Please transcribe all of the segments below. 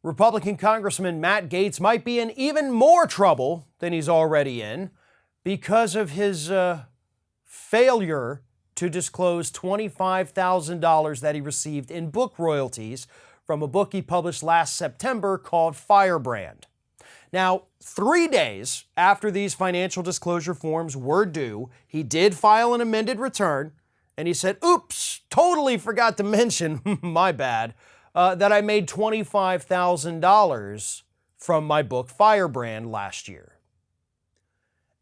Republican Congressman Matt Gaetz might be in even more trouble than he's already in because of his failure to disclose $25,000 that he received in book royalties from a book he published last September called Firebrand. Now, 3 days after these financial disclosure forms were due, he did file an amended return, and he said, oops, totally forgot to mention, my bad, that I made $25,000 from my book Firebrand last year.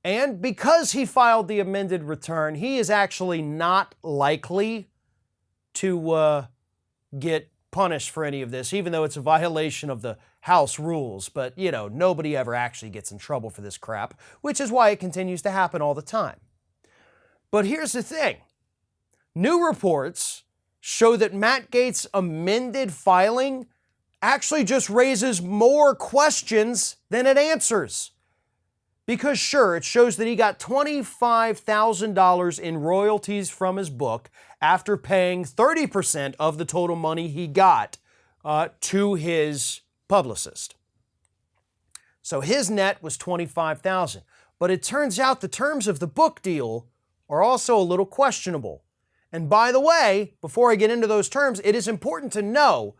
And because he filed the amended return, he is actually not likely to get punished for any of this, even though it's a violation of the House rules. But, you know, nobody ever actually gets in trouble for this crap, which is why it continues to happen all the time. But here's the thing. New reports show that Matt Gaetz' amended filing actually just raises more questions than it answers. Because sure, it shows that he got $25,000 in royalties from his book after paying 30% of the total money he got to his publicist. So his net was $25,000. But it turns out the terms of the book deal are also a little questionable. And by the way, before I get into those terms, it is important to know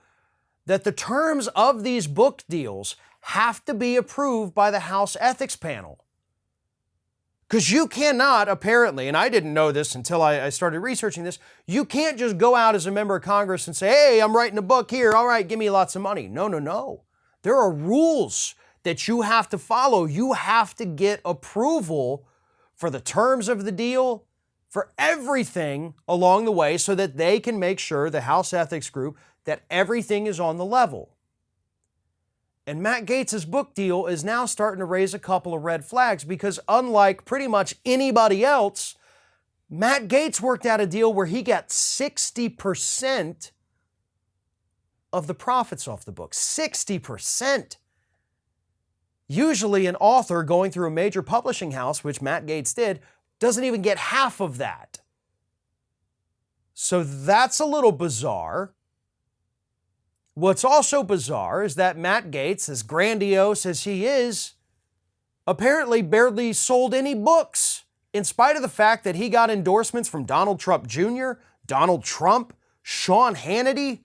that the terms of these book deals have to be approved by the House Ethics Panel. Because you cannot, apparently, and I didn't know this until I started researching this, you can't just go out as a member of Congress and say, hey, I'm writing a book here, all right, give me lots of money. No. There are rules that you have to follow. You have to get approval for the terms of the deal, for everything along the way, so that they can make sure, the House Ethics Group, that everything is on the level. And Matt Gaetz' book deal is now starting to raise a couple of red flags because unlike pretty much anybody else, Matt Gaetz worked out a deal where he got 60% of the profits off the book. 60%. Usually an author going through a major publishing house, which Matt Gaetz did, doesn't even get half of that. So that's a little bizarre. What's also bizarre is that Matt Gaetz, as grandiose as he is, apparently barely sold any books, in spite of the fact that he got endorsements from Donald Trump Jr., Donald Trump, Sean Hannity.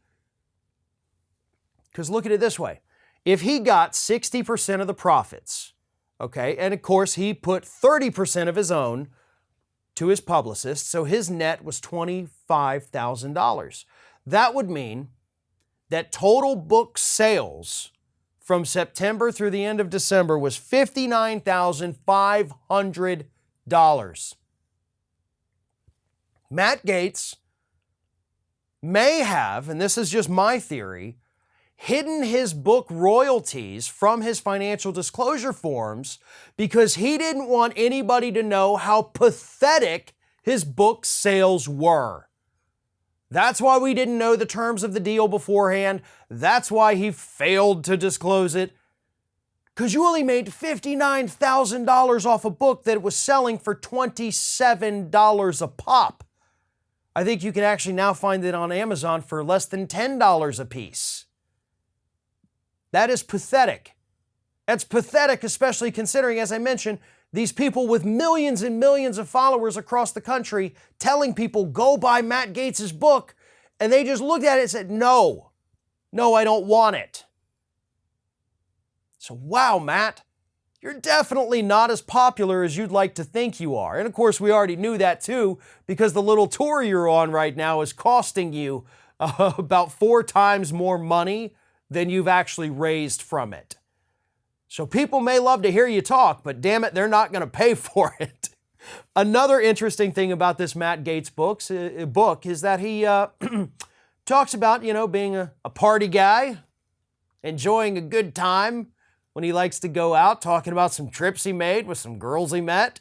Because look at it this way. If he got 60% of the profits, okay, and of course he put 30% of his own to his publicist, so his net was $25,000. That would mean that total book sales from September through the end of December was $59,500. Matt Gaetz may have, and this is just my theory, hidden his book royalties from his financial disclosure forms because he didn't want anybody to know how pathetic his book sales were. That's why we didn't know the terms of the deal beforehand. That's why he failed to disclose it. Because you only made $59,000 off a book that was selling for $27 a pop. I think you can actually now find it on Amazon for less than $10 a piece. That is pathetic. That's pathetic, especially considering, as I mentioned, these people with millions and millions of followers across the country telling people, go buy Matt Gaetz' book, and they just looked at it and said, no, I don't want it. So, wow, Matt, you're definitely not as popular as you'd like to think you are. And of course, we already knew that too, because the little tour you're on right now is costing you about 4 times more money than you've actually raised from it. So people may love to hear you talk, but damn it, they're not going to pay for it. Another interesting thing about this Matt Gaetz book is that he talks about, being a party guy, enjoying a good time when he likes to go out, talking about some trips he made with some girls he met.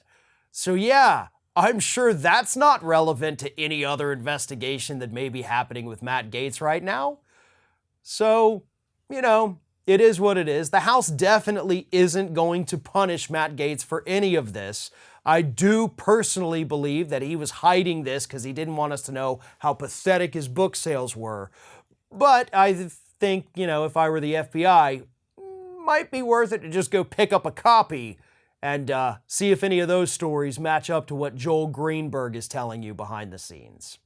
So yeah, I'm sure that's not relevant to any other investigation that may be happening with Matt Gaetz right now. So, it is what it is. The House definitely isn't going to punish Matt Gaetz for any of this. I do personally believe that he was hiding this because he didn't want us to know how pathetic his book sales were. But I think, if I were the FBI, might be worth it to just go pick up a copy and see if any of those stories match up to what Joel Greenberg is telling you behind the scenes.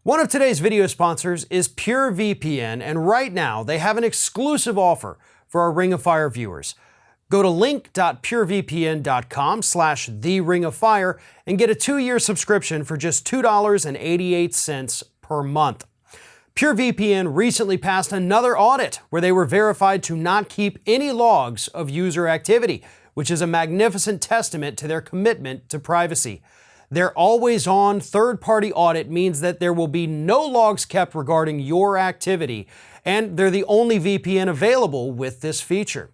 One of today's video sponsors is PureVPN, and right now they have an exclusive offer for our Ring of Fire viewers. Go to link.purevpn.com/TheRingOfFire and get a 2-year subscription for just $2.88 per month. PureVPN recently passed another audit where they were verified to not keep any logs of user activity, which is a magnificent testament to their commitment to privacy. Their always-on third-party audit means that there will be no logs kept regarding your activity, and they're the only VPN available with this feature.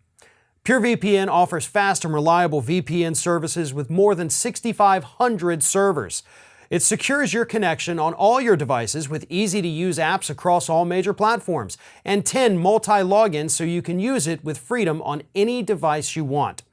PureVPN offers fast and reliable VPN services with more than 6,500 servers. It secures your connection on all your devices with easy-to-use apps across all major platforms and 10 multi-logins so you can use it with freedom on any device you want.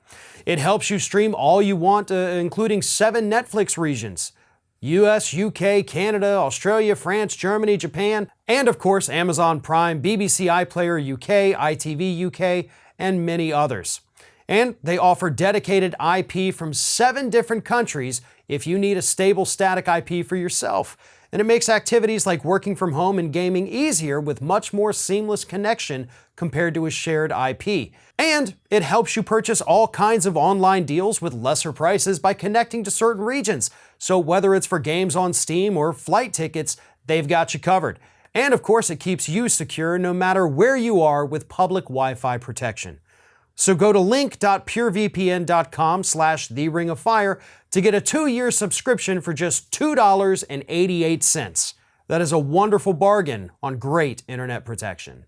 It helps you stream all you want, including 7 Netflix regions: US, UK, Canada, Australia, France, Germany, Japan, and of course Amazon Prime, BBC iPlayer UK, ITV UK, and many others. And they offer dedicated IP from 7 different countries if you need a stable static IP for yourself. And it makes activities like working from home and gaming easier with much more seamless connection compared to a shared IP. And it helps you purchase all kinds of online deals with lesser prices by connecting to certain regions. So whether it's for games on Steam or flight tickets, they've got you covered. And of course, it keeps you secure no matter where you are with public Wi-Fi protection. So go to link.purevpn.com/TheRingOfFire to get a 2-year subscription for just $2.88. That is a wonderful bargain on great internet protection.